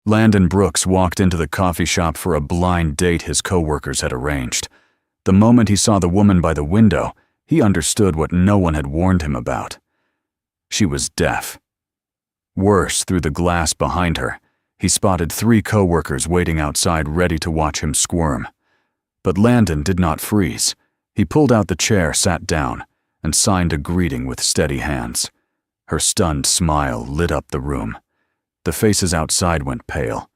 Landon Brooks walked into the coffee shop for a blind date his coworkers had arranged. The moment he saw the woman by the window, he understood what no one had warned him about. She was deaf. Worse, through the glass behind her, he spotted 3 coworkers waiting outside ready to watch him squirm. But Landon did not freeze. He pulled out the chair, sat down, and signed a greeting with steady hands. Her stunned smile lit up the room. The faces outside went pale,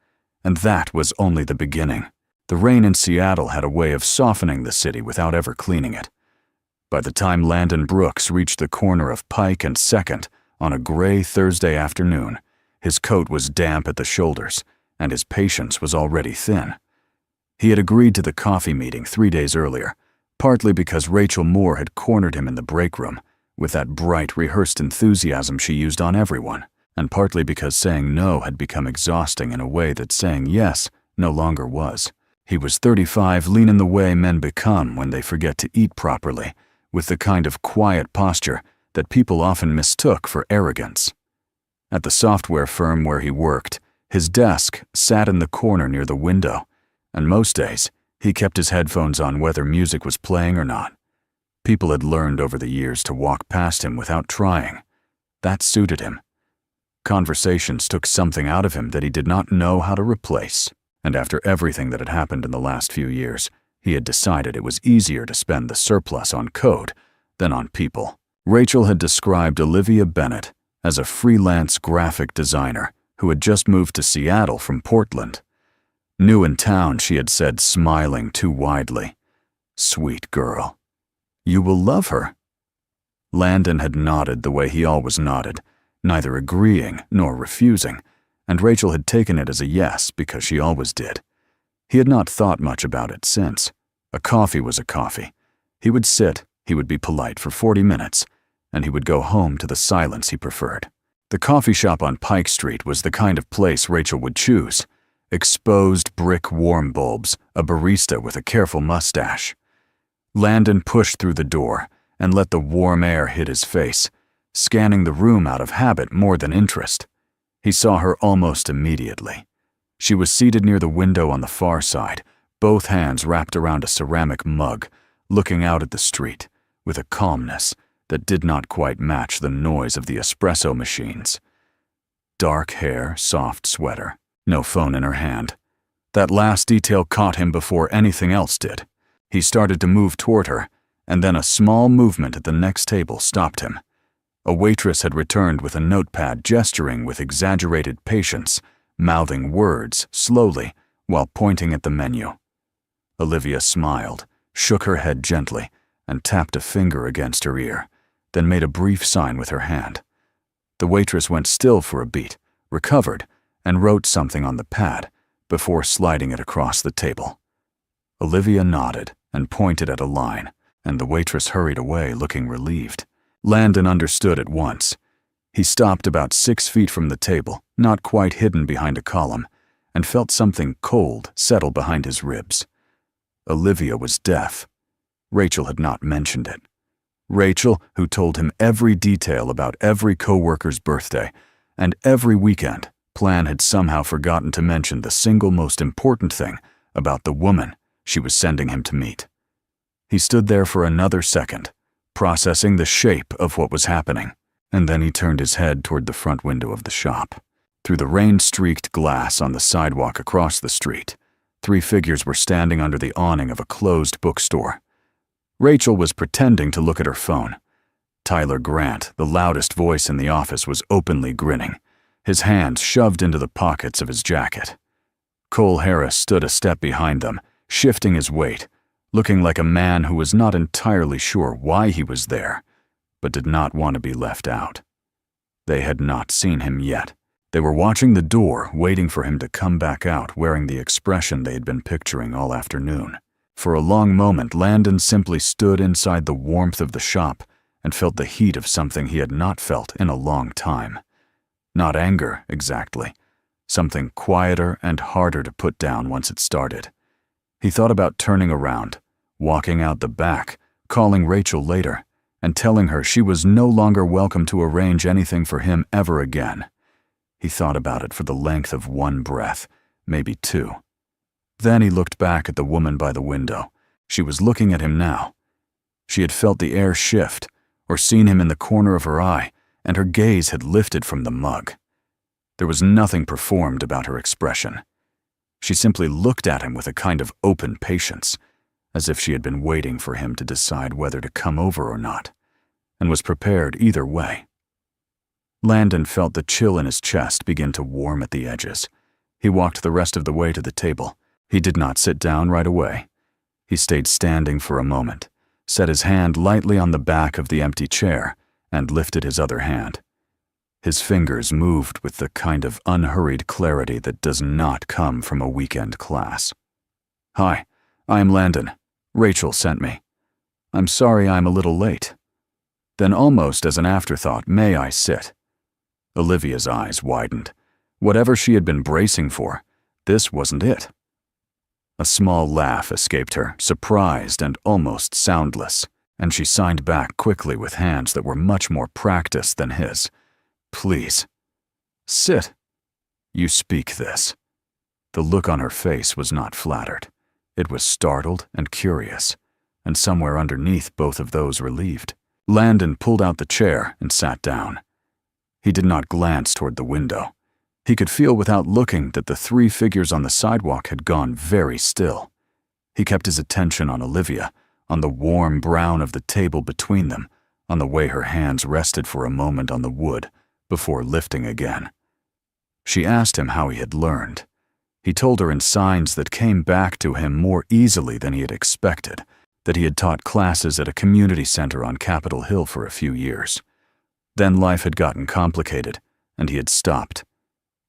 and that was only the beginning. The rain in Seattle had a way of softening the city without ever cleaning it. By the time Landon Brooks reached the corner of Pike and 2nd on a gray Thursday afternoon, his coat was damp at the shoulders, and his patience was already thin. He had agreed to the coffee meeting 3 days earlier, partly because Rachel Moore had cornered him in the break room with that bright, rehearsed enthusiasm she used on everyone, and partly because saying no had become exhausting in a way that saying yes no longer was. He was 35, lean in the way men become when they forget to eat properly, with the kind of quiet posture that people often mistook for arrogance. At the software firm where he worked, his desk sat in the corner near the window, and most days he kept his headphones on whether music was playing or not. People had learned over the years to walk past him without trying. That suited him. Conversations took something out of him that he did not know how to replace, and after everything that had happened in the last few years, he had decided it was easier to spend the surplus on code than on people. Rachel had described Olivia Bennett as a freelance graphic designer who had just moved to Seattle from Portland. New in town, she had said, smiling too widely. "Sweet girl. You will love her." Landon had nodded the way he always nodded, neither agreeing nor refusing, and Rachel had taken it as a yes because she always did. He had not thought much about it since. A coffee was a coffee. He would sit, he would be polite for 40 minutes, and he would go home to the silence he preferred. The coffee shop on Pike Street was the kind of place Rachel would choose. Exposed brick warm bulbs, a barista with a careful mustache. Landon pushed through the door and let the warm air hit his face, scanning the room out of habit more than interest. He saw her almost immediately. She was seated near the window on the far side, both hands wrapped around a ceramic mug, looking out at the street with a calmness that did not quite match the noise of the espresso machines. Dark hair, soft sweater, no phone in her hand. That last detail caught him before anything else did. He started to move toward her, and then a small movement at the next table stopped him. A waitress had returned with a notepad, gesturing with exaggerated patience, mouthing words slowly while pointing at the menu. Olivia smiled, shook her head gently, and tapped a finger against her ear, then made a brief sign with her hand. The waitress went still for a beat, recovered, and wrote something on the pad before sliding it across the table. Olivia nodded and pointed at a line, and the waitress hurried away looking relieved. Landon understood at once. He stopped about 6 feet from the table, not quite hidden behind a column, and felt something cold settle behind his ribs. Olivia was deaf. Rachel had not mentioned it. Rachel, who told him every detail about every coworker's birthday, and every weekend, Plan had somehow forgotten to mention the single most important thing about the woman she was sending him to meet. He stood there for another second, processing the shape of what was happening, and then he turned his head toward the front window of the shop. Through the rain-streaked glass on the sidewalk across the street, 3 figures were standing under the awning of a closed bookstore. Rachel was pretending to look at her phone. Tyler Grant, the loudest voice in the office, was openly grinning, his hands shoved into the pockets of his jacket. Cole Harris stood a step behind them, shifting his weight, looking like a man who was not entirely sure why he was there, but did not want to be left out. They had not seen him yet. They were watching the door, waiting for him to come back out wearing the expression they had been picturing all afternoon. For a long moment, Landon simply stood inside the warmth of the shop and felt the heat of something he had not felt in a long time. Not anger, exactly. Something quieter and harder to put down once it started. He thought about turning around, walking out the back, calling Rachel later, and telling her she was no longer welcome to arrange anything for him ever again. He thought about it for the length of one breath, maybe two. Then he looked back at the woman by the window. She was looking at him now. She had felt the air shift, or seen him in the corner of her eye, and her gaze had lifted from the mug. There was nothing performed about her expression. She simply looked at him with a kind of open patience, as if she had been waiting for him to decide whether to come over or not, and was prepared either way. Landon felt the chill in his chest begin to warm at the edges. He walked the rest of the way to the table. He did not sit down right away. He stayed standing for a moment, set his hand lightly on the back of the empty chair, and lifted his other hand. His fingers moved with the kind of unhurried clarity that does not come from a weekend class. "Hi, I am Landon. Rachel sent me. I'm sorry I'm a little late." Then, almost as an afterthought, "May I sit?" Olivia's eyes widened. Whatever she had been bracing for, this wasn't it. A small laugh escaped her, surprised and almost soundless, and she signed back quickly with hands that were much more practiced than his. "Please. Sit. You speak this." The look on her face was not flattered. It was startled and curious, and somewhere underneath both of those relieved. Landon pulled out the chair and sat down. He did not glance toward the window. He could feel without looking that the three figures on the sidewalk had gone very still. He kept his attention on Olivia, on the warm brown of the table between them, on the way her hands rested for a moment on the wood before lifting again. She asked him how he had learned. He told her in signs that came back to him more easily than he had expected, that he had taught classes at a community center on Capitol Hill for a few years. Then life had gotten complicated, and he had stopped.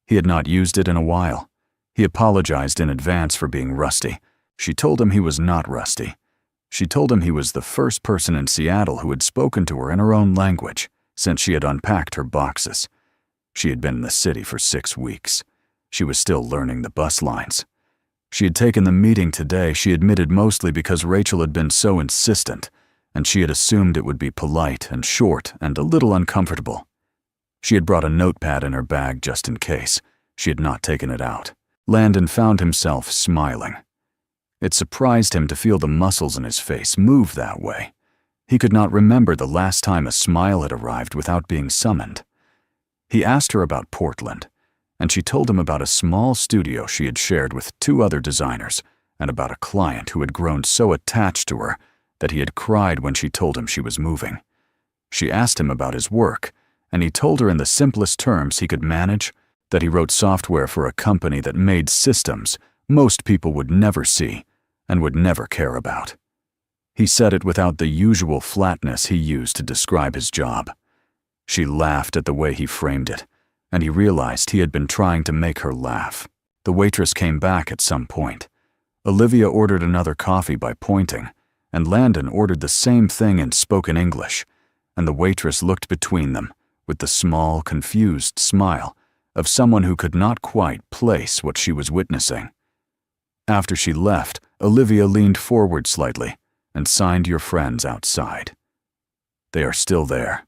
He had not used it in a while. He apologized in advance for being rusty. She told him he was not rusty. She told him he was the first person in Seattle who had spoken to her in her own language since she had unpacked her boxes. She had been in the city for 6 weeks. She was still learning the bus lines. She had taken the meeting today, she admitted, mostly because Rachel had been so insistent, and she had assumed it would be polite and short and a little uncomfortable. She had brought a notepad in her bag just in case. She had not taken it out. Landon found himself smiling. It surprised him to feel the muscles in his face move that way. He could not remember the last time a smile had arrived without being summoned. He asked her about Portland, and she told him about a small studio she had shared with 2 other designers, and about a client who had grown so attached to her that he had cried when she told him she was moving. She asked him about his work, and he told her in the simplest terms he could manage that he wrote software for a company that made systems most people would never see and would never care about. He said it without the usual flatness he used to describe his job. She laughed at the way he framed it, and he realized he had been trying to make her laugh. The waitress came back at some point. Olivia ordered another coffee by pointing, and Landon ordered the same thing in spoken English, and the waitress looked between them with the small, confused smile of someone who could not quite place what she was witnessing. After she left, Olivia leaned forward slightly and signed your friends outside. They are still there.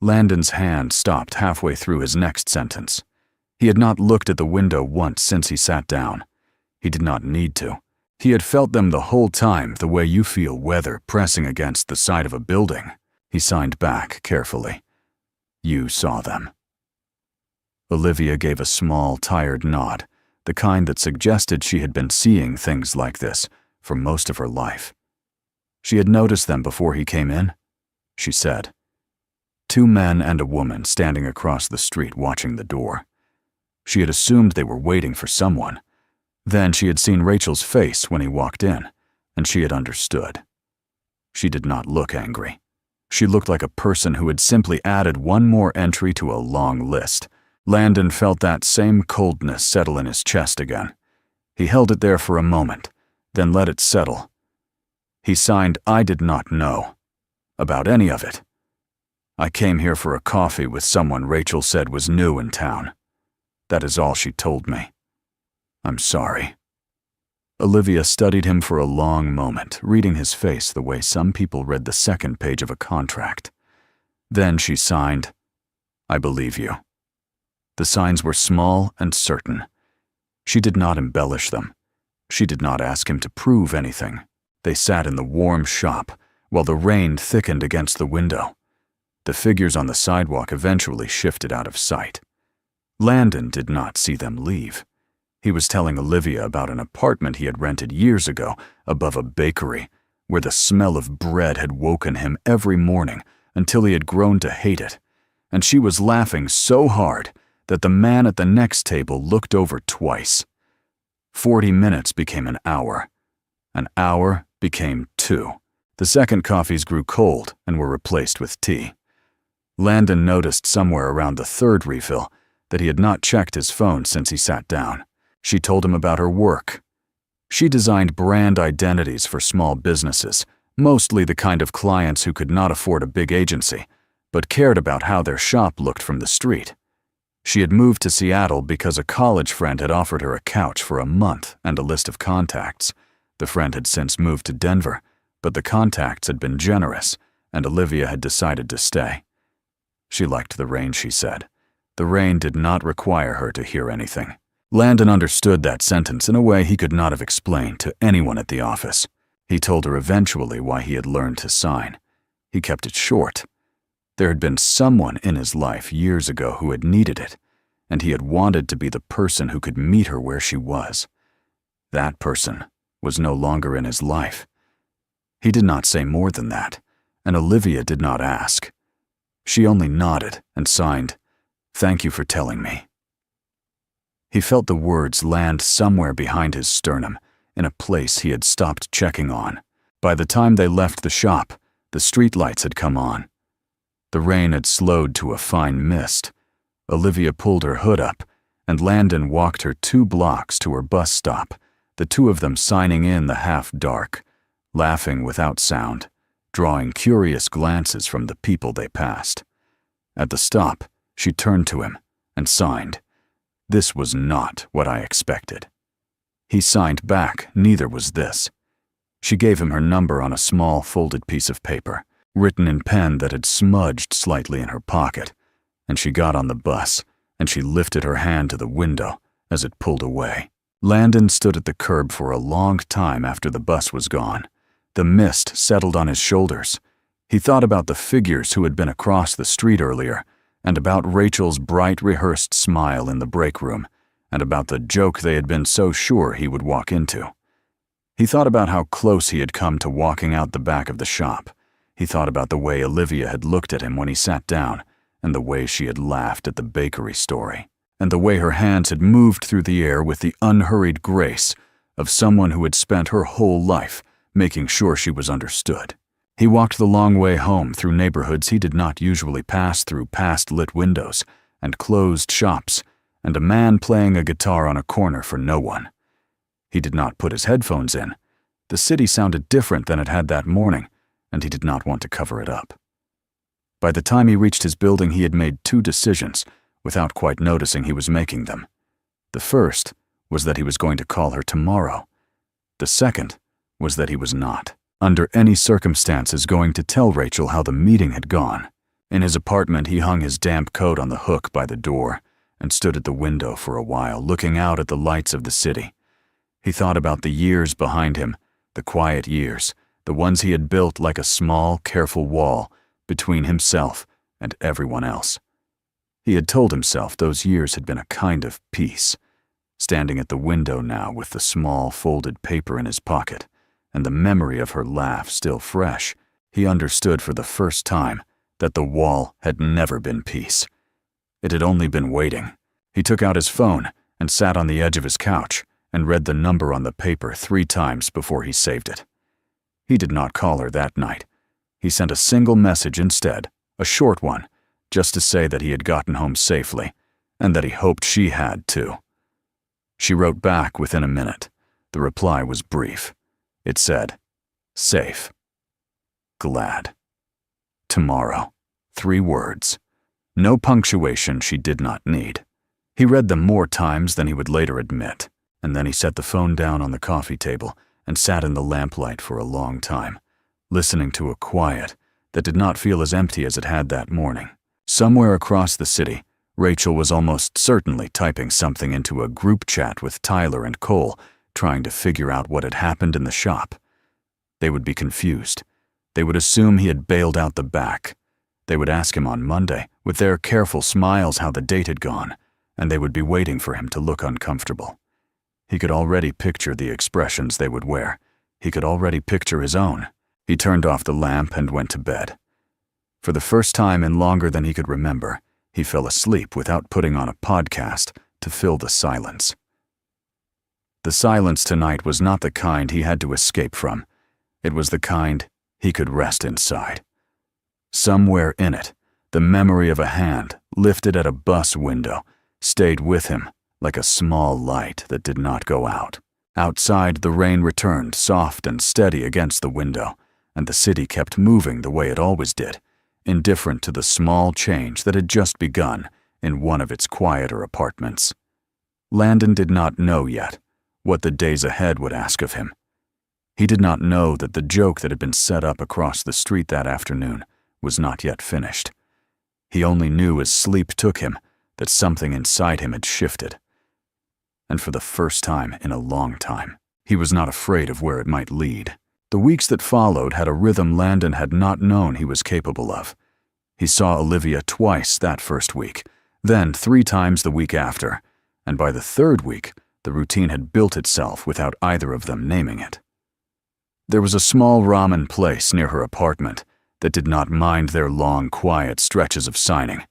Landon's hand stopped halfway through his next sentence. He had not looked at the window once since he sat down. He did not need to. He had felt them the whole time, the way you feel weather pressing against the side of a building. He signed back carefully. You saw them. Olivia gave a small, tired nod, the kind that suggested she had been seeing things like this for most of her life. She had noticed them before he came in, she said. 2 men and a woman standing across the street watching the door. She had assumed they were waiting for someone. Then she had seen Rachel's face when he walked in, and she had understood. She did not look angry. She looked like a person who had simply added one more entry to a long list. Landon felt that same coldness settle in his chest again. He held it there for a moment, then let it settle. He signed, "I did not know about any of it. I came here for a coffee with someone Rachel said was new in town. That is all she told me. I'm sorry." Olivia studied him for a long moment, reading his face the way some people read the second page of a contract. Then she signed, "I believe you." The signs were small and certain. She did not embellish them. She did not ask him to prove anything. They sat in the warm shop while the rain thickened against the window. The figures on the sidewalk eventually shifted out of sight. Landon did not see them leave. He was telling Olivia about an apartment he had rented years ago above a bakery, where the smell of bread had woken him every morning until he had grown to hate it, and she was laughing so hard that the man at the next table looked over twice. 40 minutes became an hour. An hour became 2. The second coffees grew cold and were replaced with tea. Landon noticed somewhere around the third refill that he had not checked his phone since he sat down. She told him about her work. She designed brand identities for small businesses, mostly the kind of clients who could not afford a big agency, but cared about how their shop looked from the street. She had moved to Seattle because a college friend had offered her a couch for a month and a list of contacts. The friend had since moved to Denver, but the contacts had been generous, and Olivia had decided to stay. She liked the rain, she said. The rain did not require her to hear anything. Landon understood that sentence in a way he could not have explained to anyone at the office. He told her eventually why he had learned to sign. He kept it short. There had been someone in his life years ago who had needed it, and he had wanted to be the person who could meet her where she was. That person was no longer in his life. He did not say more than that, and Olivia did not ask. She only nodded and signed, "Thank you for telling me." He felt the words land somewhere behind his sternum, in a place he had stopped checking on. By the time they left the shop, the streetlights had come on. The rain had slowed to a fine mist. Olivia pulled her hood up, and Landon walked her 2 blocks to her bus stop, the two of them signing in the half-dark, laughing without sound, drawing curious glances from the people they passed. At the stop, she turned to him and signed. This was not what I expected. He signed back, neither was this. She gave him her number on a small folded piece of paper, written in pen that had smudged slightly in her pocket, and she got on the bus, and she lifted her hand to the window as it pulled away. Landon stood at the curb for a long time after the bus was gone. The mist settled on his shoulders. He thought about the figures who had been across the street earlier, and about Rachel's bright, rehearsed smile in the break room, and about the joke they had been so sure he would walk into. He thought about how close he had come to walking out the back of the shop. He thought about the way Olivia had looked at him when he sat down, and the way she had laughed at the bakery story, and the way her hands had moved through the air with the unhurried grace of someone who had spent her whole life making sure she was understood. He walked the long way home through neighborhoods he did not usually pass through, past lit windows and closed shops, and a man playing a guitar on a corner for no one. He did not put his headphones in. The city sounded different than it had that morning, and he did not want to cover it up. By the time he reached his building, he had made 2 decisions, without quite noticing he was making them. The first was that he was going to call her tomorrow. The second was that he was not, under any circumstances, going to tell Rachel how the meeting had gone. In his apartment, he hung his damp coat on the hook by the door and stood at the window for a while, looking out at the lights of the city. He thought about the years behind him, the quiet years, the ones he had built like a small, careful wall between himself and everyone else. He had told himself those years had been a kind of peace. Standing at the window now with the small folded paper in his pocket, and the memory of her laugh still fresh, he understood for the first time that the wall had never been peace. It had only been waiting. He took out his phone and sat on the edge of his couch and read the number on the paper 3 times before he saved it. He did not call her that night. He sent a single message instead, a short one, just to say that he had gotten home safely, and that he hoped she had too. She wrote back within a minute. The reply was brief. It said, "Safe. Glad. Tomorrow." 3 words. No punctuation she did not need. He read them more times than he would later admit, and then he set the phone down on the coffee table and sat in the lamplight for a long time, listening to a quiet that did not feel as empty as it had that morning. Somewhere across the city, Rachel was almost certainly typing something into a group chat with Tyler and Cole, trying to figure out what had happened in the shop. They would be confused. They would assume he had bailed out the back. They would ask him on Monday, with their careful smiles, how the date had gone, and they would be waiting for him to look uncomfortable. He could already picture the expressions they would wear. He could already picture his own. He turned off the lamp and went to bed. For the first time in longer than he could remember, he fell asleep without putting on a podcast to fill the silence. The silence tonight was not the kind he had to escape from. It was the kind he could rest inside. Somewhere in it, the memory of a hand lifted at a bus window stayed with him like a small light that did not go out. Outside, the rain returned, soft and steady against the window, and the city kept moving the way it always did, indifferent to the small change that had just begun in one of its quieter apartments. Landon did not know yet what the days ahead would ask of him. He did not know that the joke that had been set up across the street that afternoon was not yet finished. He only knew as sleep took him that something inside him had shifted. And for the first time in a long time, he was not afraid of where it might lead. The weeks that followed had a rhythm Landon had not known he was capable of. He saw Olivia twice that first week, then 3 times the week after, and by the 3rd week, the routine had built itself without either of them naming it. There was a small ramen place near her apartment that did not mind their long, quiet stretches of signing.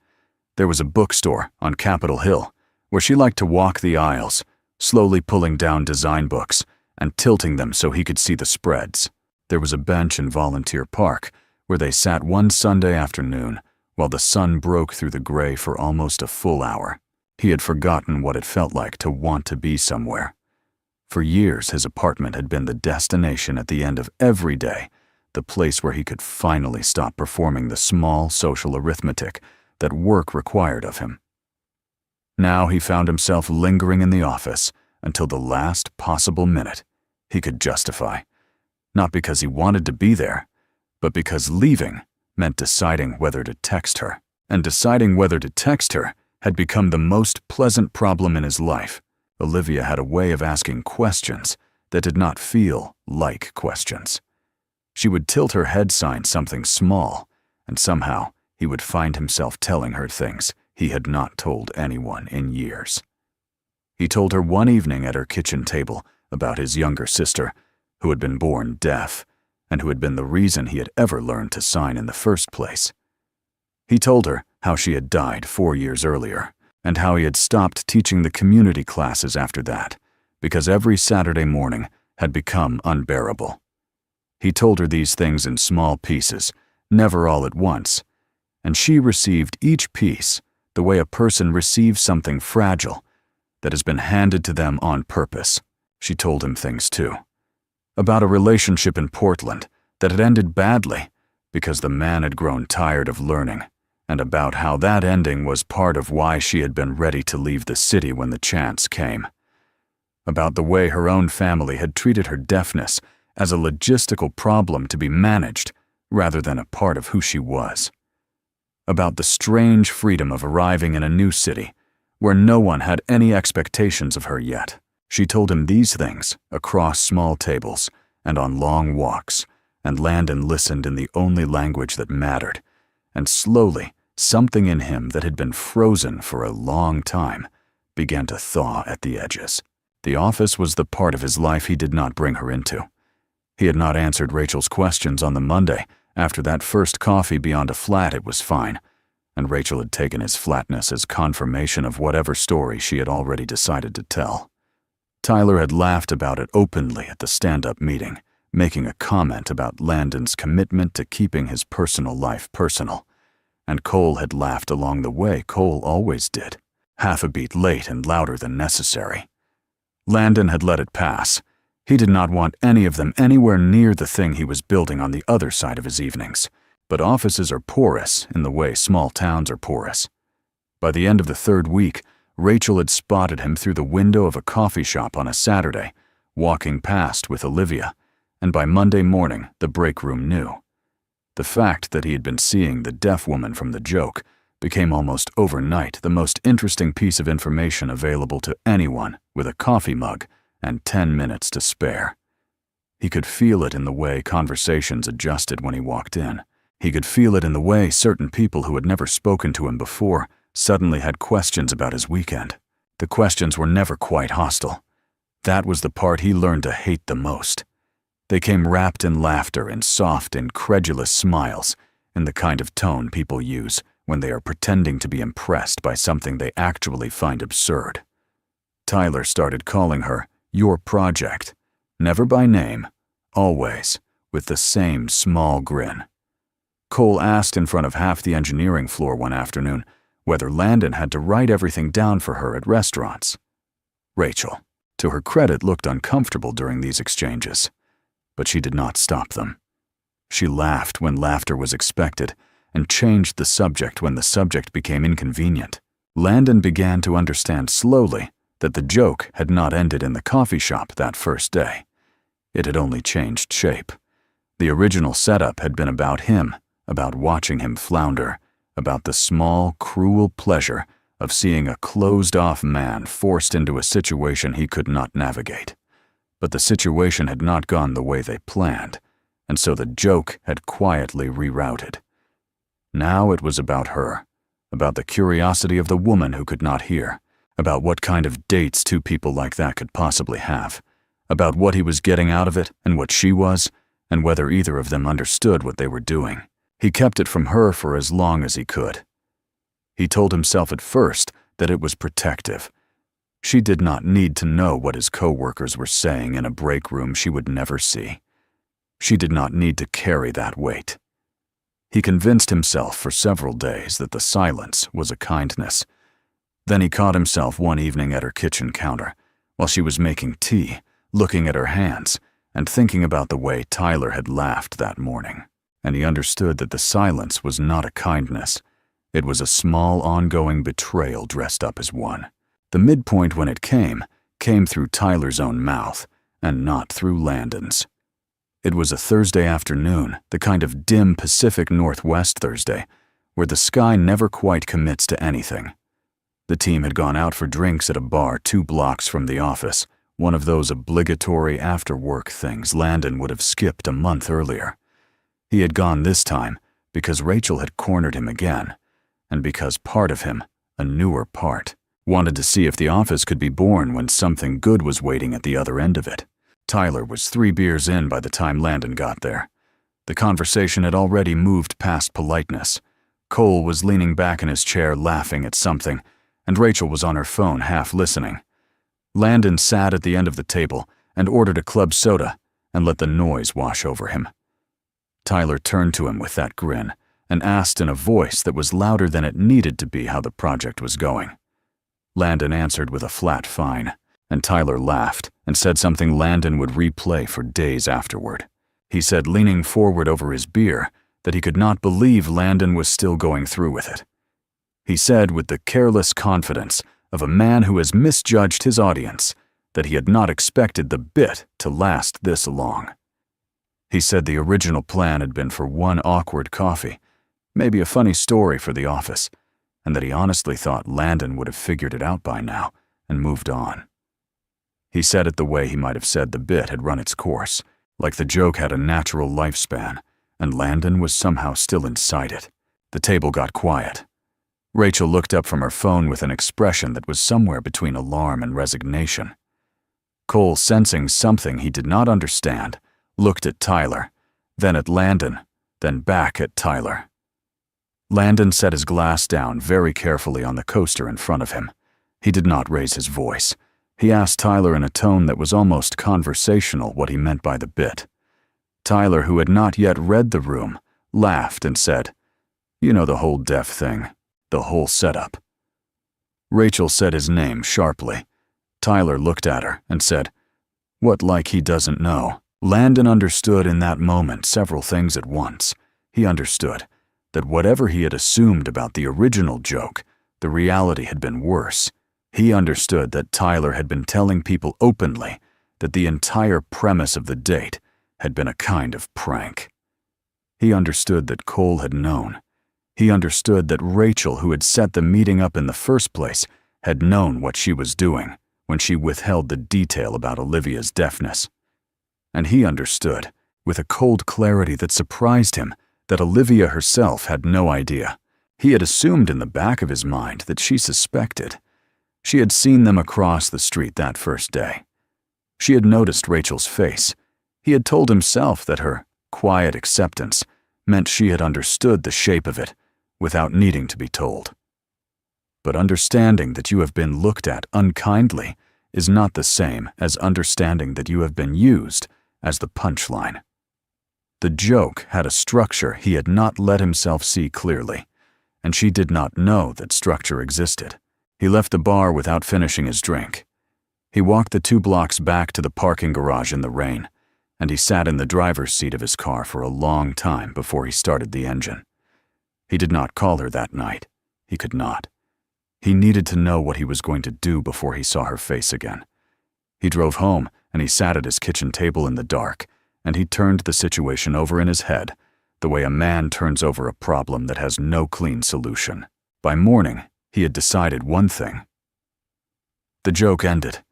There was a bookstore on Capitol Hill, where she liked to walk the aisles, slowly pulling down design books and tilting them so he could see the spreads. There was a bench in Volunteer Park, where they sat one Sunday afternoon while the sun broke through the gray for almost a full hour. He had forgotten what it felt like to want to be somewhere. For years, his apartment had been the destination at the end of every day, the place where he could finally stop performing the small social arithmetic that work required of him. Now he found himself lingering in the office until the last possible minute he could justify, not because he wanted to be there, but because leaving meant deciding whether to text her. And deciding whether to text her had become the most pleasant problem in his life. Olivia had a way of asking questions that did not feel like questions. She would tilt her head sign something small, and somehow he would find himself telling her things he had not told anyone in years. He told her one evening at her kitchen table about his younger sister, who had been born deaf, and who had been the reason he had ever learned to sign in the first place. He told her how she had died 4 years earlier, and how he had stopped teaching the community classes after that, because every Saturday morning had become unbearable. He told her these things in small pieces, never all at once, and she received each piece the way a person receives something fragile that has been handed to them on purpose. She told him things too, about a relationship in Portland that had ended badly because the man had grown tired of learning, and about how that ending was part of why she had been ready to leave the city when the chance came. About the way her own family had treated her deafness as a logistical problem to be managed rather than a part of who she was. About the strange freedom of arriving in a new city where no one had any expectations of her yet. She told him these things across small tables and on long walks, and Landon listened in the only language that mattered, and slowly something in him that had been frozen for a long time began to thaw at the edges. The office was the part of his life he did not bring her into. He had not answered Rachel's questions on the Monday. After that first coffee beyond a flat, it was fine, and Rachel had taken his flatness as confirmation of whatever story she had already decided to tell. Tyler had laughed about it openly at the stand-up meeting, making a comment about Landon's commitment to keeping his personal life personal, and Cole had laughed along the way Cole always did, half a beat late and louder than necessary. Landon had let it pass. He did not want any of them anywhere near the thing he was building on the other side of his evenings. But offices are porous in the way small towns are porous. By the end of the 3rd week, Rachel had spotted him through the window of a coffee shop on a Saturday, walking past with Olivia, and by Monday morning, the break room knew. The fact that he had been seeing the deaf woman from the joke became almost overnight the most interesting piece of information available to anyone with a coffee mug and 10 minutes to spare. He could feel it in the way conversations adjusted when he walked in. He could feel it in the way certain people who had never spoken to him before suddenly had questions about his weekend. The questions were never quite hostile. That was the part he learned to hate the most. They came wrapped in laughter and soft, incredulous smiles, in the kind of tone people use when they are pretending to be impressed by something they actually find absurd. Tyler started calling her your project, never by name, always with the same small grin. Cole asked in front of half the engineering floor one afternoon whether Landon had to write everything down for her at restaurants. Rachel, to her credit, looked uncomfortable during these exchanges, but she did not stop them. She laughed when laughter was expected and changed the subject when the subject became inconvenient. Landon began to understand slowly that the joke had not ended in the coffee shop that first day. It had only changed shape. The original setup had been about him, about watching him flounder, about the small, cruel pleasure of seeing a closed-off man forced into a situation he could not navigate. But the situation had not gone the way they planned, and so the joke had quietly rerouted. Now it was about her, about the curiosity of the woman who could not hear, about what kind of dates two people like that could possibly have, about what he was getting out of it and what she was, and whether either of them understood what they were doing. He kept it from her for as long as he could. He told himself at first that it was protective. She did not need to know what his coworkers were saying in a break room she would never see. She did not need to carry that weight. He convinced himself for several days that the silence was a kindness. Then he caught himself one evening at her kitchen counter, while she was making tea, looking at her hands and thinking about the way Tyler had laughed that morning. And he understood that the silence was not a kindness. It was a small, ongoing betrayal dressed up as one. The midpoint when it came through Tyler's own mouth, and not through Landon's. It was a Thursday afternoon, the kind of dim Pacific Northwest Thursday, where the sky never quite commits to anything. The team had gone out for drinks at a bar 2 blocks from the office, one of those obligatory after-work things Landon would have skipped a month earlier. He had gone this time because Rachel had cornered him again, and because part of him, a newer part, wanted to see if the office could be born when something good was waiting at the other end of it. Tyler was 3 beers in by the time Landon got there. The conversation had already moved past politeness. Cole was leaning back in his chair laughing at something, and Rachel was on her phone half listening. Landon sat at the end of the table and ordered a club soda and let the noise wash over him. Tyler turned to him with that grin and asked in a voice that was louder than it needed to be how the project was going. Landon answered with a flat fine, and Tyler laughed and said something Landon would replay for days afterward. He said, leaning forward over his beer, that he could not believe Landon was still going through with it. He said with the careless confidence of a man who has misjudged his audience that he had not expected the bit to last this long. He said the original plan had been for one awkward coffee, maybe a funny story for the office, and that he honestly thought Landon would have figured it out by now and moved on. He said it the way he might have said the bit had run its course, like the joke had a natural lifespan, and Landon was somehow still inside it. The table got quiet. Rachel looked up from her phone with an expression that was somewhere between alarm and resignation. Cole, sensing something he did not understand, looked at Tyler, then at Landon, then back at Tyler. Landon set his glass down very carefully on the coaster in front of him. He did not raise his voice. He asked Tyler in a tone that was almost conversational what he meant by the bit. Tyler, who had not yet read the room, laughed and said, "You know the whole deaf thing, the whole setup." Rachel said his name sharply. Tyler looked at her and said, "What like he doesn't know?" Landon understood in that moment several things at once. He understood that whatever he had assumed about the original joke, the reality had been worse. He understood that Tyler had been telling people openly that the entire premise of the date had been a kind of prank. He understood that Cole had known. He understood that Rachel, who had set the meeting up in the first place, had known what she was doing when she withheld the detail about Olivia's deafness. And he understood, with a cold clarity that surprised him, that Olivia herself had no idea. He had assumed in the back of his mind that she suspected. She had seen them across the street that first day. She had noticed Rachel's face. He had told himself that her quiet acceptance meant she had understood the shape of it without needing to be told. But understanding that you have been looked at unkindly is not the same as understanding that you have been used as the punchline. The joke had a structure he had not let himself see clearly, and she did not know that structure existed. He left the bar without finishing his drink. He walked the 2 blocks back to the parking garage in the rain, and he sat in the driver's seat of his car for a long time before he started the engine. He did not call her that night. He could not. He needed to know what he was going to do before he saw her face again. He drove home, and he sat at his kitchen table in the dark, and he turned the situation over in his head, the way a man turns over a problem that has no clean solution. By morning, he had decided one thing. The joke ended.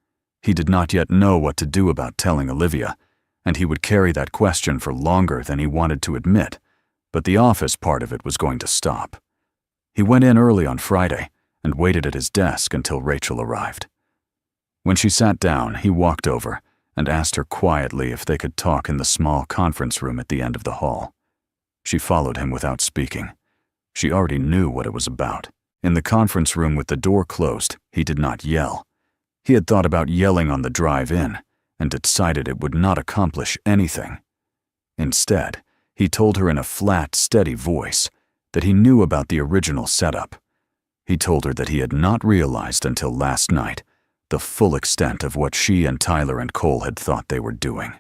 He did not yet know what to do about telling Olivia, and he would carry that question for longer than he wanted to admit, but the office part of it was going to stop. He went in early on Friday and waited at his desk until Rachel arrived. When she sat down, he walked over and asked her quietly if they could talk in the small conference room at the end of the hall. She followed him without speaking. She already knew what it was about. In the conference room with the door closed, he did not yell. He had thought about yelling on the drive in and decided it would not accomplish anything. Instead, he told her in a flat, steady voice that he knew about the original setup. He told her that he had not realized until last night the full extent of what she and Tyler and Cole had thought they were doing.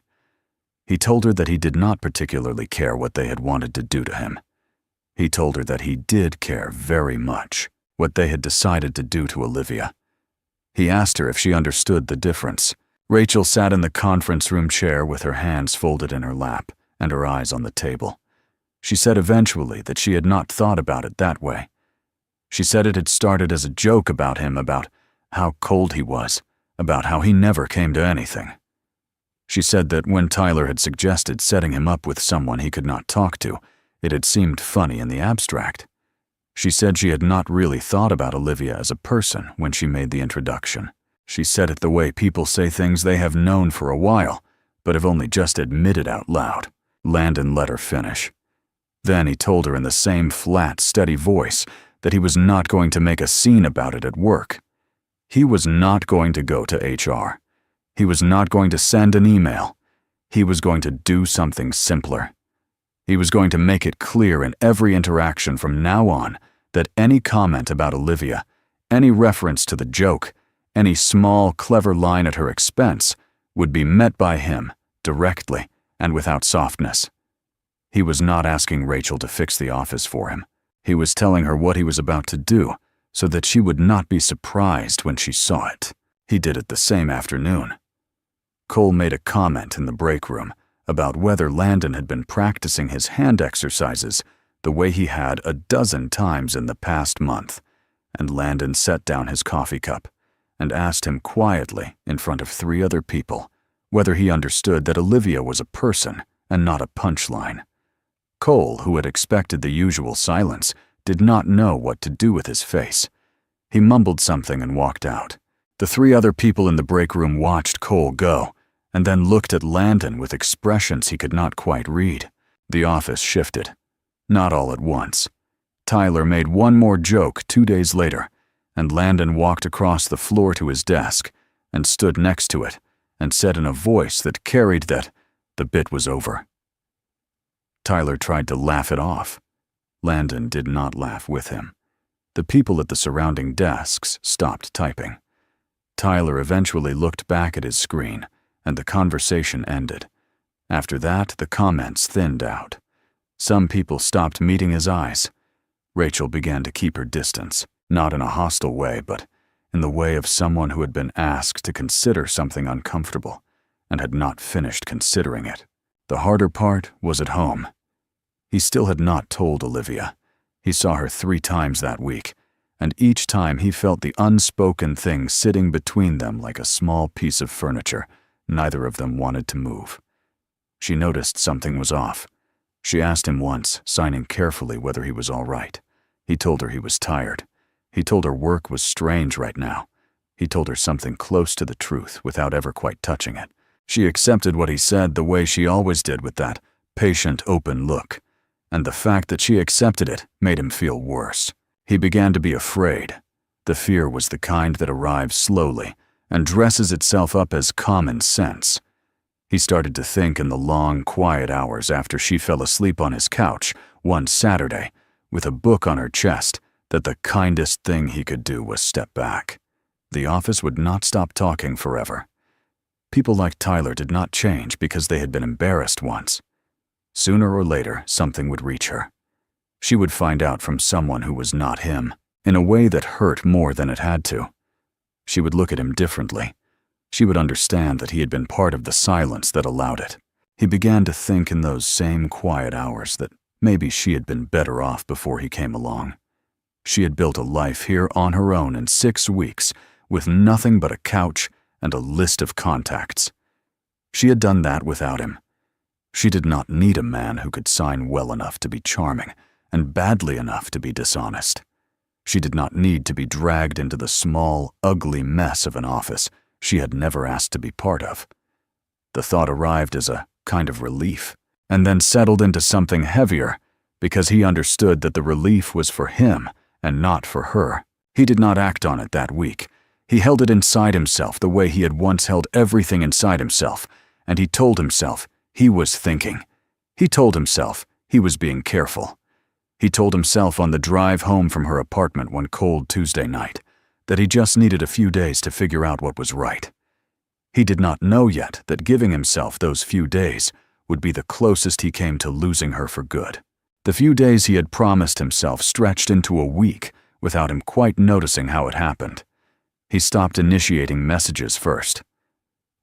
He told her that he did not particularly care what they had wanted to do to him. He told her that he did care very much what they had decided to do to Olivia. He asked her if she understood the difference. Rachel sat in the conference room chair with her hands folded in her lap and her eyes on the table. She said eventually that she had not thought about it that way. She said it had started as a joke about him, about how cold he was, about how he never came to anything. She said that when Tyler had suggested setting him up with someone he could not talk to, it had seemed funny in the abstract. She said she had not really thought about Olivia as a person when she made the introduction. She said it the way people say things they have known for a while, but have only just admitted out loud. Landon let her finish. Then he told her in the same flat, steady voice that he was not going to make a scene about it at work. He was not going to go to HR. He was not going to send an email. He was going to do something simpler. He was going to make it clear in every interaction from now on that any comment about Olivia, any reference to the joke, any small, clever line at her expense would be met by him directly and without softness. He was not asking Rachel to fix the office for him. He was telling her what he was about to do so that she would not be surprised when she saw it. He did it the same afternoon. Cole made a comment in the break room about whether Landon had been practicing his hand exercises the way he had a dozen times in the past month, and Landon set down his coffee cup and asked him quietly in front of 3 other people whether he understood that Olivia was a person and not a punchline. Cole, who had expected the usual silence, did not know what to do with his face. He mumbled something and walked out. The 3 other people in the break room watched Cole go, and then looked at Landon with expressions he could not quite read. The office shifted. Not all at once. Tyler made one more joke 2 days later, and Landon walked across the floor to his desk and stood next to it and said in a voice that carried that the bit was over. Tyler tried to laugh it off. Landon did not laugh with him. The people at the surrounding desks stopped typing. Tyler eventually looked back at his screen, and the conversation ended. After that, the comments thinned out. Some people stopped meeting his eyes. Rachel began to keep her distance, not in a hostile way, but in the way of someone who had been asked to consider something uncomfortable and had not finished considering it. The harder part was at home. He still had not told Olivia. He saw her 3 times that week, and each time he felt the unspoken thing sitting between them like a small piece of furniture neither of them wanted to move. She noticed something was off. She asked him once, signing carefully, whether he was all right. He told her he was tired. He told her work was strange right now. He told her something close to the truth without ever quite touching it. She accepted what he said the way she always did, with that patient, open look. And the fact that she accepted it made him feel worse. He began to be afraid. The fear was the kind that arrives slowly and dresses itself up as common sense. He started to think in the long, quiet hours after she fell asleep on his couch one Saturday, with a book on her chest, that the kindest thing he could do was step back. The office would not stop talking forever. People like Tyler did not change because they had been embarrassed once. Sooner or later, something would reach her. She would find out from someone who was not him, in a way that hurt more than it had to. She would look at him differently. She would understand that he had been part of the silence that allowed it. He began to think in those same quiet hours that maybe she had been better off before he came along. She had built a life here on her own in 6 weeks, with nothing but a couch and a list of contacts. She had done that without him. She did not need a man who could sign well enough to be charming and badly enough to be dishonest. She did not need to be dragged into the small, ugly mess of an office she had never asked to be part of. The thought arrived as a kind of relief, and then settled into something heavier, because he understood that the relief was for him and not for her. He did not act on it that week. He held it inside himself the way he had once held everything inside himself, and he told himself he was thinking. He told himself he was being careful. He told himself on the drive home from her apartment one cold Tuesday night that he just needed a few days to figure out what was right. He did not know yet that giving himself those few days would be the closest he came to losing her for good. The few days he had promised himself stretched into a week without him quite noticing how it happened. He stopped initiating messages first.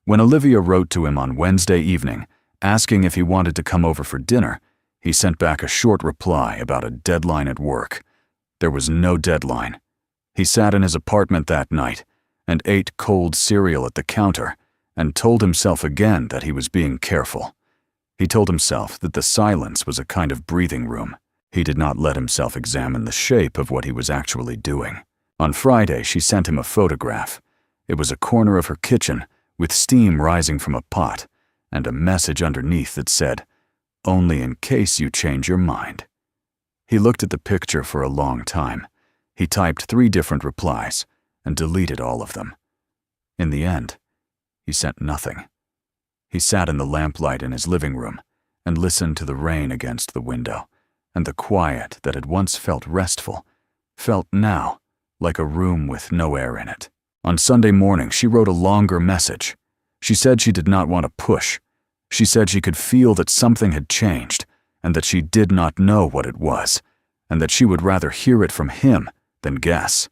When Olivia wrote to him on Wednesday evening, asking if he wanted to come over for dinner, he sent back a short reply about a deadline at work. There was no deadline. He sat in his apartment that night and ate cold cereal at the counter and told himself again that he was being careful. He told himself that the silence was a kind of breathing room. He did not let himself examine the shape of what he was actually doing. On Friday, she sent him a photograph. It was a corner of her kitchen with steam rising from a pot and a message underneath that said, "Only in case you change your mind." He looked at the picture for a long time. He typed 3 different replies and deleted all of them. In the end, he sent nothing. He sat in the lamplight in his living room and listened to the rain against the window, and the quiet that had once felt restful felt now like a room with no air in it. On Sunday morning, she wrote a longer message. She said she did not want to push. She said she could feel that something had changed and that she did not know what it was, and that she would rather hear it from him than guess.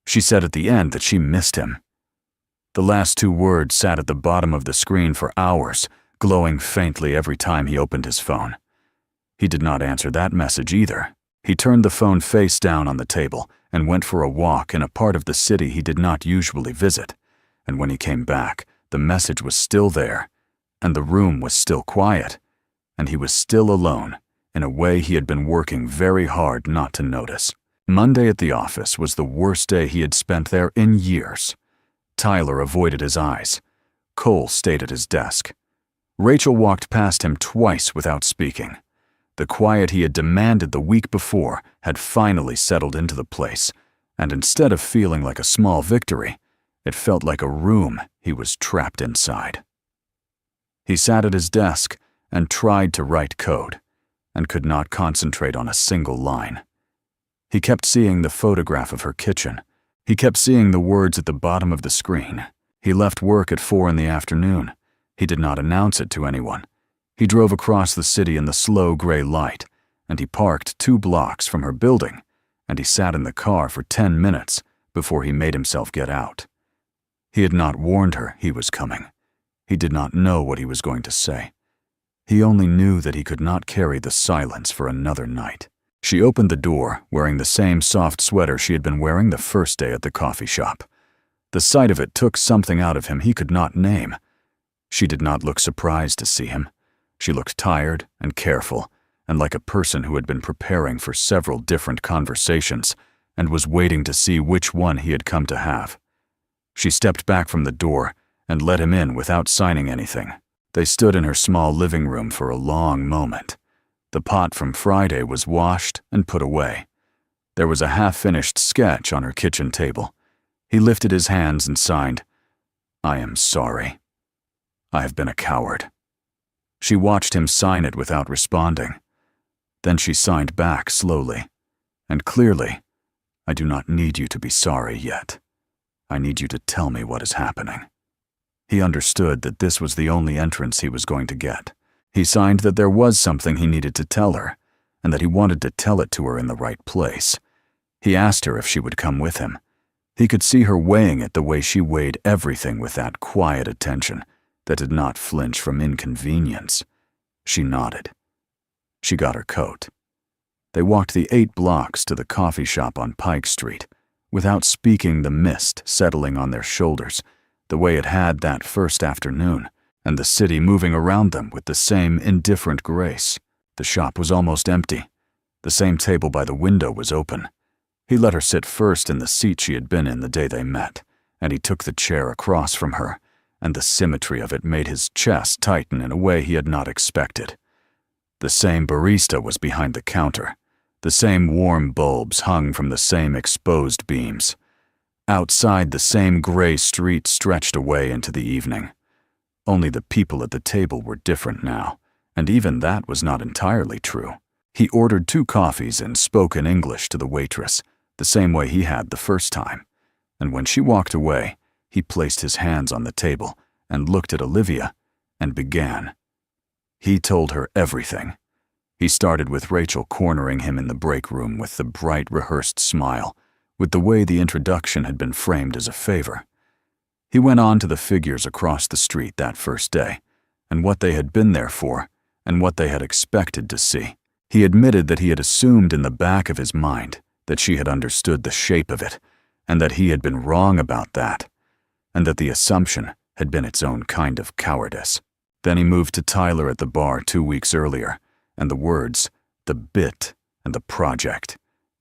She said at the end that she missed him. The last 2 words sat at the bottom of the screen for hours, glowing faintly every time he opened his phone. He did not answer that message either. He turned the phone face down on the table and went for a walk in a part of the city he did not usually visit. And when he came back, the message was still there, and the room was still quiet, and he was still alone in a way he had been working very hard not to notice. Monday at the office was the worst day he had spent there in years. Tyler avoided his eyes. Cole stayed at his desk. Rachel walked past him twice without speaking. The quiet he had demanded the week before had finally settled into the place, and instead of feeling like a small victory, it felt like a room he was trapped inside. He sat at his desk and tried to write code, and could not concentrate on a single line. He kept seeing the photograph of her kitchen. He kept seeing the words at the bottom of the screen. He left work at 4 in the afternoon. He did not announce it to anyone. He drove across the city in the slow gray light, and he parked 2 blocks from her building, and he sat in the car for 10 minutes before he made himself get out. He had not warned her he was coming. He did not know what he was going to say. He only knew that he could not carry the silence for another night. She opened the door, wearing the same soft sweater she had been wearing the first day at the coffee shop. The sight of it took something out of him he could not name. She did not look surprised to see him. She looked tired and careful, and like a person who had been preparing for several different conversations and was waiting to see which one he had come to have. She stepped back from the door and let him in without signing anything. They stood in her small living room for a long moment. The pot from Friday was washed and put away. There was a half-finished sketch on her kitchen table. He lifted his hands and signed, "I am sorry. I have been a coward." She watched him sign it without responding. Then she signed back slowly and clearly, "I do not need you to be sorry yet. I need you to tell me what is happening." He understood that this was the only entrance he was going to get. He signed that there was something he needed to tell her, and that he wanted to tell it to her in the right place. He asked her if she would come with him. He could see her weighing it the way she weighed everything with that quiet attention that did not flinch from inconvenience. She nodded. She got her coat. They walked the 8 blocks to the coffee shop on Pike Street, without speaking, the mist settling on their shoulders, the way it had that first afternoon, and the city moving around them with the same indifferent grace. The shop was almost empty. The same table by the window was open. He let her sit first in the seat she had been in the day they met, and he took the chair across from her, and the symmetry of it made his chest tighten in a way he had not expected. The same barista was behind the counter. The same warm bulbs hung from the same exposed beams. Outside, the same gray street stretched away into the evening. Only the people at the table were different now, and even that was not entirely true. He ordered 2 coffees and spoke in English to the waitress, the same way he had the first time. And when she walked away, he placed his hands on the table and looked at Olivia and began. He told her everything. He started with Rachel cornering him in the break room with the bright, rehearsed smile, with the way the introduction had been framed as a favor. He went on to the figures across the street that first day, and what they had been there for, and what they had expected to see. He admitted that he had assumed in the back of his mind that she had understood the shape of it, and that he had been wrong about that, and that the assumption had been its own kind of cowardice. Then he moved to Tyler at the bar 2 weeks earlier, and the words, the bit, and the project,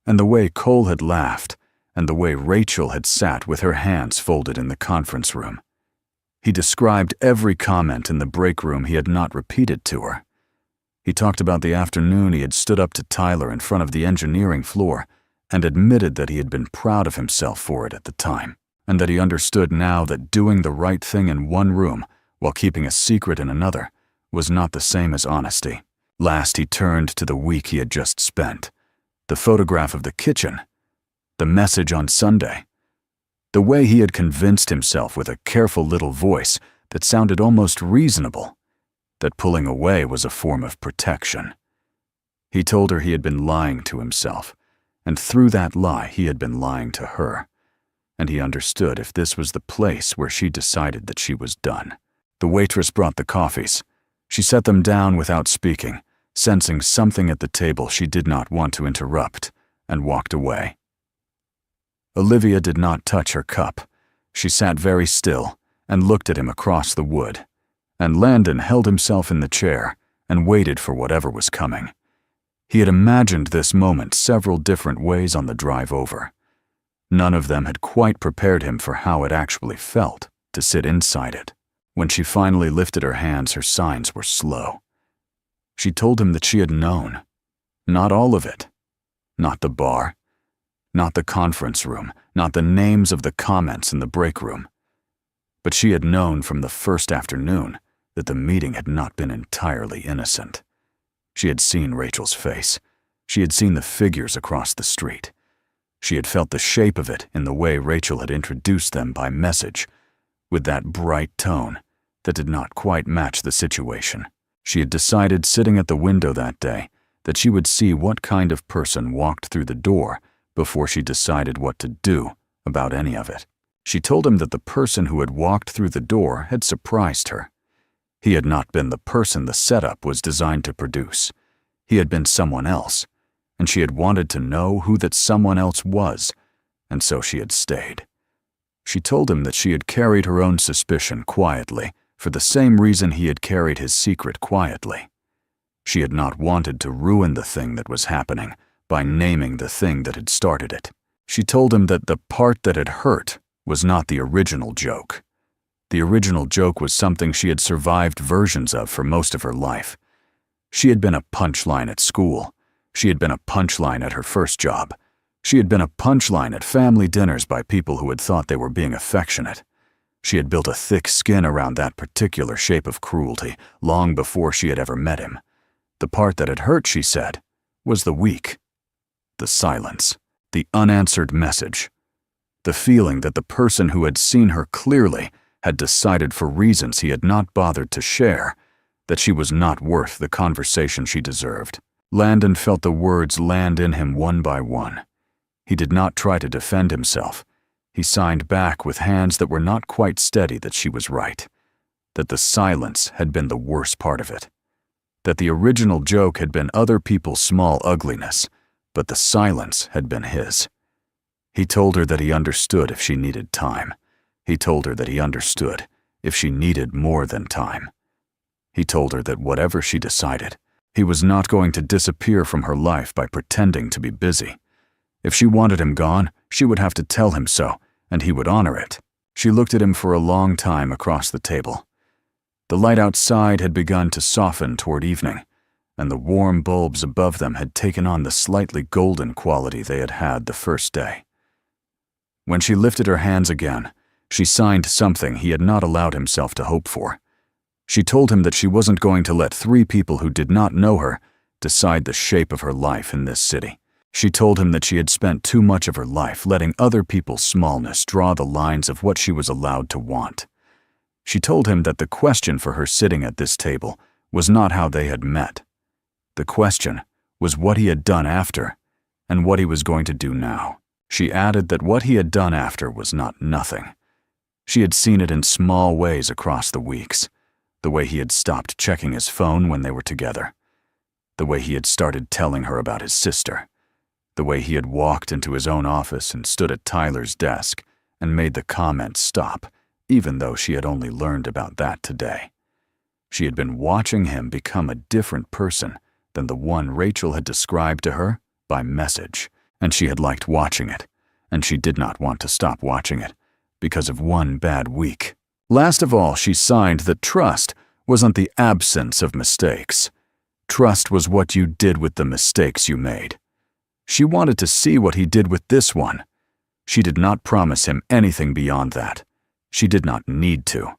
and the way Cole had laughed, and the way Rachel had sat with her hands folded in the conference room. He described every comment in the break room he had not repeated to her. He talked about the afternoon he had stood up to Tyler in front of the engineering floor and admitted that he had been proud of himself for it at the time, and that he understood now that doing the right thing in one room while keeping a secret in another was not the same as honesty. Last, he turned to the week he had just spent, the photograph of the kitchen, the message on Sunday, the way he had convinced himself with a careful little voice that sounded almost reasonable, that pulling away was a form of protection. He told her he had been lying to himself, and through that lie he had been lying to her, and he understood if this was the place where she decided that she was done. The waitress brought the coffees. She set them down without speaking, sensing something at the table she did not want to interrupt, and walked away. Olivia did not touch her cup. She sat very still and looked at him across the wood, and Landon held himself in the chair and waited for whatever was coming. He had imagined this moment several different ways on the drive over. None of them had quite prepared him for how it actually felt to sit inside it. When she finally lifted her hands, her signs were slow. She told him that she had known. Not all of it. Not the bar. Not the conference room. Not the names of the comments in the break room. But she had known from the first afternoon that the meeting had not been entirely innocent. She had seen Rachel's face. She had seen the figures across the street. She had felt the shape of it in the way Rachel had introduced them by message, with that bright tone that did not quite match the situation. She had decided sitting at the window that day that she would see what kind of person walked through the door before she decided what to do about any of it. She told him that the person who had walked through the door had surprised her. He had not been the person the setup was designed to produce. He had been someone else, and she had wanted to know who that someone else was, and so she had stayed. She told him that she had carried her own suspicion quietly, for the same reason he had carried his secret quietly. She had not wanted to ruin the thing that was happening by naming the thing that had started it. She told him that the part that had hurt was not the original joke. The original joke was something she had survived versions of for most of her life. She had been a punchline at school. She had been a punchline at her first job. She had been a punchline at family dinners by people who had thought they were being affectionate. She had built a thick skin around that particular shape of cruelty long before she had ever met him. The part that had hurt, she said, was the weak, the silence, the unanswered message, the feeling that the person who had seen her clearly had decided for reasons he had not bothered to share that she was not worth the conversation she deserved. Landon felt the words land in him one by one. He did not try to defend himself. He signed back with hands that were not quite steady that she was right, that the silence had been the worst part of it, that the original joke had been other people's small ugliness, but the silence had been his. He told her that he understood if she needed time. He told her that he understood if she needed more than time. He told her that whatever she decided, he was not going to disappear from her life by pretending to be busy. If she wanted him gone, she would have to tell him so, and he would honor it. She looked at him for a long time across the table. The light outside had begun to soften toward evening, and the warm bulbs above them had taken on the slightly golden quality they had had the first day. When she lifted her hands again, she signed something he had not allowed himself to hope for. She told him that she wasn't going to let 3 people who did not know her decide the shape of her life in this city. She told him that she had spent too much of her life letting other people's smallness draw the lines of what she was allowed to want. She told him that the question for her sitting at this table was not how they had met. The question was what he had done after and what he was going to do now. She added that what he had done after was not nothing. She had seen it in small ways across the weeks. The way he had stopped checking his phone when they were together. The way he had started telling her about his sister. The way he had walked into his own office and stood at Tyler's desk and made the comment stop, even though she had only learned about that today. She had been watching him become a different person than the one Rachel had described to her by message, and she had liked watching it, and she did not want to stop watching it because of one bad week. Last of all, she signed that trust wasn't the absence of mistakes. Trust was what you did with the mistakes you made. She wanted to see what he did with this one. She did not promise him anything beyond that. She did not need to.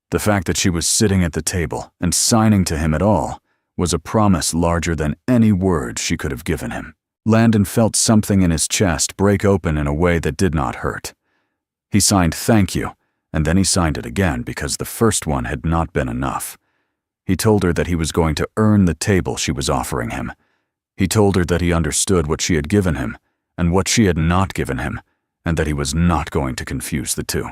The fact that she was sitting at the table and signing to him at all was a promise larger than any word she could have given him. Landon felt something in his chest break open in a way that did not hurt. He signed thank you, and then he signed it again because the first one had not been enough. He told her that he was going to earn the table she was offering him. He told her that he understood what she had given him and what she had not given him, and that he was not going to confuse the two.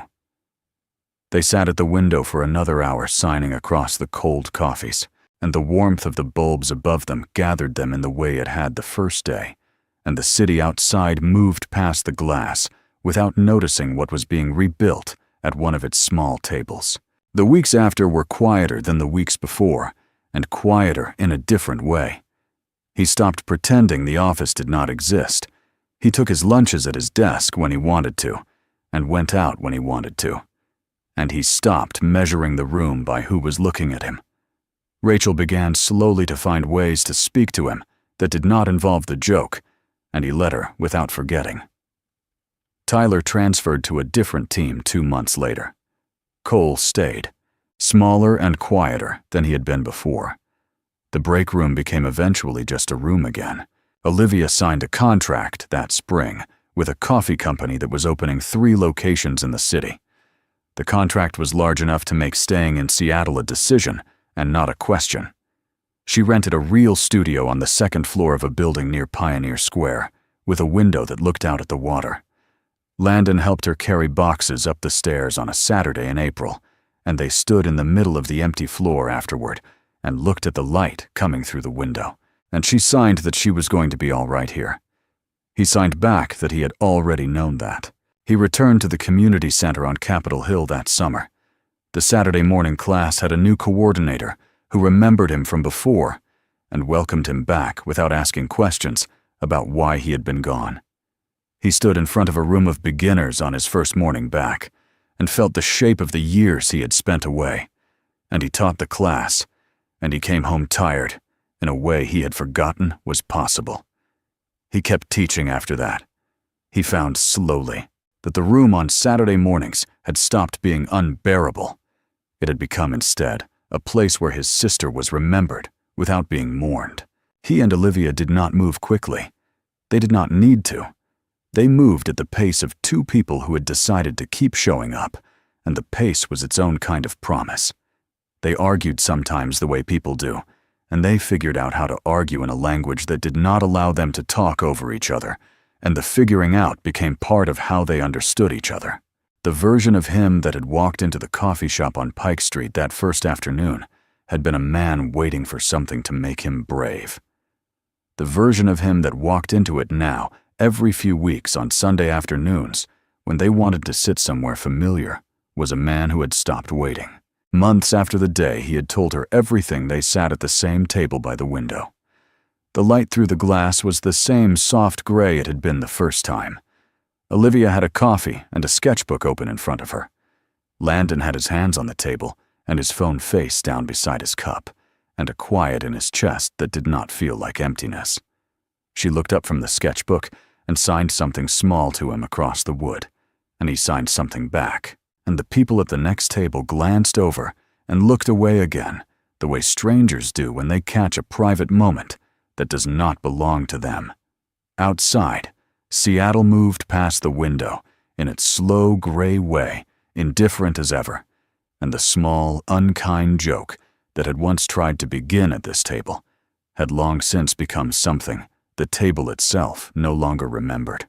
They sat at the window for another hour signing across the cold coffees, and the warmth of the bulbs above them gathered them in the way it had the first day, and the city outside moved past the glass without noticing what was being rebuilt at one of its small tables. The weeks after were quieter than the weeks before, and quieter in a different way. He stopped pretending the office did not exist. He took his lunches at his desk when he wanted to, and went out when he wanted to. And he stopped measuring the room by who was looking at him. Rachel began slowly to find ways to speak to him that did not involve the joke, and he let her without forgetting. Tyler transferred to a different team 2 months later. Cole stayed, smaller and quieter than he had been before. The break room became eventually just a room again. Olivia signed a contract that spring with a coffee company that was opening 3 locations in the city. The contract was large enough to make staying in Seattle a decision and not a question. She rented a real studio on the 2nd floor of a building near Pioneer Square, with a window that looked out at the water. Landon helped her carry boxes up the stairs on a Saturday in April, and they stood in the middle of the empty floor afterward and looked at the light coming through the window and she signed that she was going to be all right here. He signed back that he had already known that. He returned to the community center on Capitol Hill that summer. The Saturday morning class had a new coordinator who remembered him from before and welcomed him back without asking questions about why he had been gone. He stood in front of a room of beginners on his first morning back and felt the shape of the years he had spent away. And he taught the class, and he came home tired in a way he had forgotten was possible. He kept teaching after that. He found slowly that the room on Saturday mornings had stopped being unbearable. It had become instead a place where his sister was remembered without being mourned. He and Olivia did not move quickly. They did not need to. They moved at the pace of two people who had decided to keep showing up, and the pace was its own kind of promise. They argued sometimes the way people do, and they figured out how to argue in a language that did not allow them to talk over each other, and the figuring out became part of how they understood each other. The version of him that had walked into the coffee shop on Pike Street that first afternoon had been a man waiting for something to make him brave. The version of him that walked into it now, every few weeks on Sunday afternoons, when they wanted to sit somewhere familiar, was a man who had stopped waiting. Months after the day he had told her everything, they sat at the same table by the window. The light through the glass was the same soft gray it had been the first time. Olivia had a coffee and a sketchbook open in front of her. Landon had his hands on the table and his phone face down beside his cup, and a quiet in his chest that did not feel like emptiness. She looked up from the sketchbook and signed something small to him across the wood, and he signed something back, and the people at the next table glanced over and looked away again, the way strangers do when they catch a private moment that does not belong to them. Outside, Seattle moved past the window in its slow gray way, indifferent as ever, and the small, unkind joke that had once tried to begin at this table had long since become something the table itself no longer remembered.